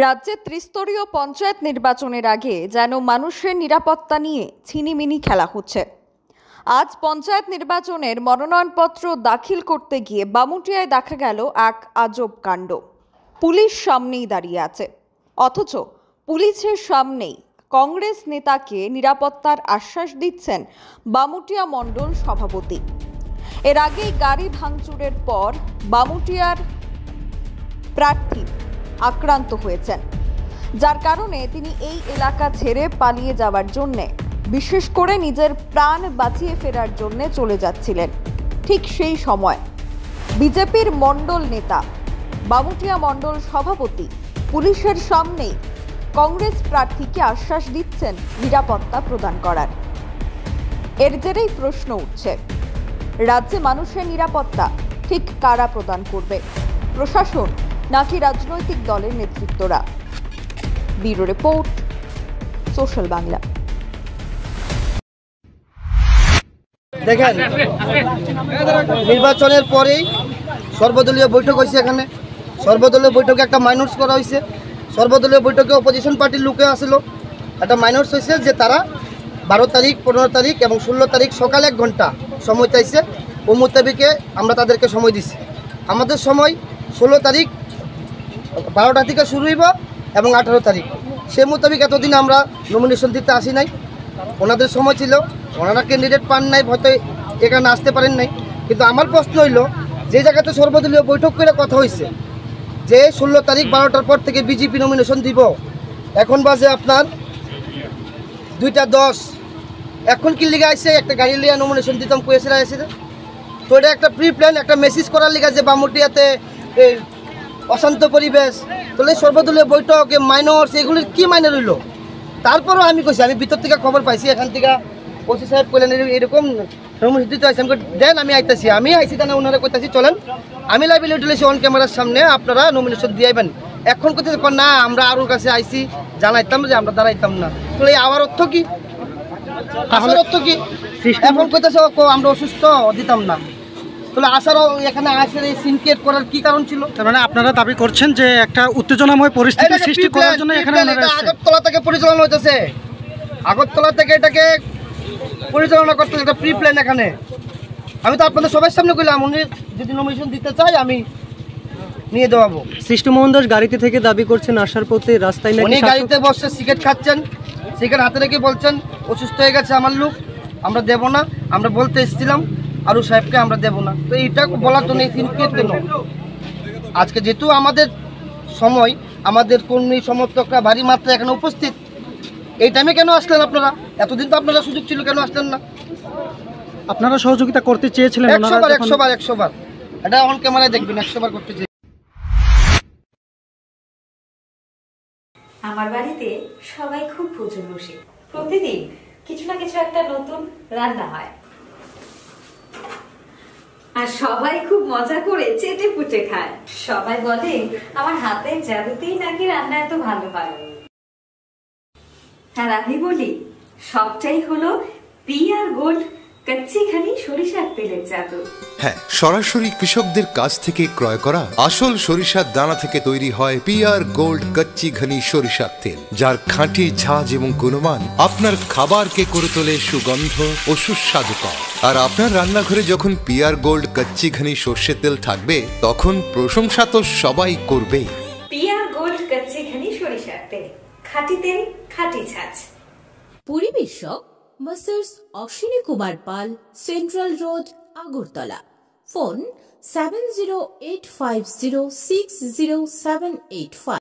রাজ্যে ত্রিস্তরীয় পঞ্চায়েত নির্বাচনের আগে যেন মানুষের নিরাপত্তা নিয়ে ছিনিমিনি খেলা হচ্ছে। আজ পঞ্চায়েত নির্বাচনের মনোনয়নপত্র দাখিল করতে গিয়ে বামুটিয়ায় দেখা গেল এক আজব কাণ্ড। পুলিশ সামনেই দাঁড়িয়ে আছে, অথচ পুলিশের সামনেই কংগ্রেস নেতাকে নিরাপত্তার আশ্বাস দিচ্ছেন বামুটিয়া মণ্ডল সভাপতি। এর আগেই গাড়ি ভাঙচুরের পর বামুটিয়ার প্রার্থী আক্রান্ত হয়েছেন, যার কারণে তিনি এই এলাকা ছেড়ে পালিয়ে যাওয়ার জন্য, বিশেষ করে নিজের প্রাণ বাঁচিয়ে ফেরার জন্য চলে যাচ্ছিলেন। ঠিক সেই সময় বিজেপির মণ্ডল নেতা বামুটিয়া মণ্ডল সভাপতি পুলিশের সামনেই কংগ্রেস প্রার্থীকে আশ্বাস দিচ্ছেন নিরাপত্তা প্রদান করার। এর জেরেই প্রশ্ন উঠছে, রাজ্যে মানুষের নিরাপত্তা ঠিক কারা প্রদান করবে, প্রশাসন নাকি রাজনৈতিক দলের নেতৃত্বরা? Bureau report, social Bangla. দেখেন, নির্বাচনের পরেই সর্বদলীয় বৈঠক হয়েছে। এখানে সর্বদলীয় বৈঠকে একটা মাইনস করা হয়েছে। সর্বদলীয় বৈঠকে অপোজিশন পার্টির লোকে আসলো, একটা মাইনস হয়েছে যে তারা 12 তারিখ, 15 তারিখ এবং 16 তারিখ সকালে 1 ঘন্টা সময় চাইছে। ও মোতাবেকে আমরা তাদেরকে সময় দিচ্ছি। আমাদের সময় 16 তারিখ 12টা থেকে শুরু হইব এবং 18 তারিখ। সে মোতাবেক এতদিন আমরা নমিনেশন দিতে আসি নাই। ওনাদের সময় ছিল, ওনারা ক্যান্ডিডেট পান নাই, হয়তো এখানে আসতে পারেন নাই। কিন্তু আমার প্রশ্ন হইল, যে জায়গাতে সর্বদলীয় বৈঠক করে কথা হয়েছে যে 16 তারিখ 12টার পর থেকে বিজেপি নমিনেশন দিব, এখন বাজে আপনার 2টা 10। এখন কি লিগে আসছে একটা গাড়ি লিয়া নমিনেশন দিতাম কুয়েসেরা এসে। তো এটা একটা প্রি প্ল্যান, একটা মেসেজ করার লিগা যে বামুটিয়াতে অশান্ত পরিবেশ, তাহলে সর্বদলীয় বৈঠক মাইনস এগুলির কি মাইনে রইল? তারপরও আমি কইছি, আমি ভিতর থেকে খবর পাইছি, এখান থেকে ওসি সাহেব কইলেন এরকম দিতে আসছে। আমি দেন আমি আইতাছি, আমি আইসি তাহলে ওনারা কইতাছি চলেন, আমি লাইভে উঠেছি অন ক্যামেরার সামনে, আপনারা নমিনেশন দিয়ে আইবেন। এখন কইতেছে না আমরা আরোর কাছে আইসি, জানাইতাম যে আমরা দাঁড়াইতাম না। তাহলে আমার অর্থ কি? আসার অর্থ কি? এখন কইতেছে আমরা অসুস্থ দিতাম না। তাহলে আসারও এখানে আসার এই সিনক্রিয়েট করার কি কারণ ছিল? তার মানে আপনারা দাবি করছেন যে একটা উত্তেজনাময় পরিস্থিতি সৃষ্টি করার জন্য এখানে আগরতলা থেকে পরিচালনা হইতেছে, আগরতলা থেকে এটাকে পরিচালনা করতেছে, একটা প্রি প্ল্যান। এখানে আমি তো আপনাদের সবার সামনে কইলাম, উনি যদি নমিনেশন দিতে চাই আমি নিয়ে দেওয়াবো। সৃষ্টিমোহন দাস গাড়িতে থেকে দাবি করছেন আসার পথে রাস্তায় নাকি উনি গাড়িতে বসে সিগারেট খাচ্ছেন, সিগারেট হাতে রেখে বলছেন অসুস্থ হয়ে গেছে আমার লোক, আমরা দেব না। আমরা বলতে এসেছিলাম আরু সাহেবকে আমরা দেব না। তো এইটা বলার জন্য এই সিনক্রিয়েট কেন? আজকে যেহেতু আমাদের সময়, আমাদের কর্মী সমর্থকরা ভারী মাত্রা এখানে উপস্থিত, এই টাইমে কেন আসলেন আপনারা? এতদিন তো আপনারা সুযোগ ছিল, কেন আসলেন না? আপনারা সহযোগিতা করতে চেয়েছিলেন 100 বার এটা অন ক্যামেরায় দেখবেন, 100 বার করতে চেয়ে। আমার বাড়িতে সবাই খুব প্রচুর বসে, প্রতিদিন কিছু না কিছু একটা নতুন রান্না হয়, আর সবাই খুব মজা করে চেটে পুটে খায়। সবাই বলে আমার হাতের জাদুতেই নাকি রান্না এত ভালো হয়। আর আমি বলি সবটাই হলো পিআর গোল্ড কচ্চি ঘানি সরিষার তেলের জাদু। হ্যাঁ, সরাসরি কৃষকদের কাছ থেকে ক্রয় করা আসল সরিষার দানা থেকে তৈরি হয় পিআর গোল্ড কচ্চি ঘানি সরিষার তেল, যার খাঁটি ঝাঁজ এবং গুণমান আপনার খাবারকে করে তোলে সুগন্ধ ও সুস্বাদুকর। আর আপনার রান্নাঘরে যখন পিআর গোল্ড কচ্চি ঘানি সর্ষের তেল থাকবে, তখন প্রশংসা তো সবাই করবে। পিআর গোল্ড কচ্চি ঘানি সরিষার তেল, খাঁটি তেল, খাঁটি ঝাঁজ। পরিবেশক Messrs Ashwini Kumar Pal, central road, Agartala. Phone 7085060785।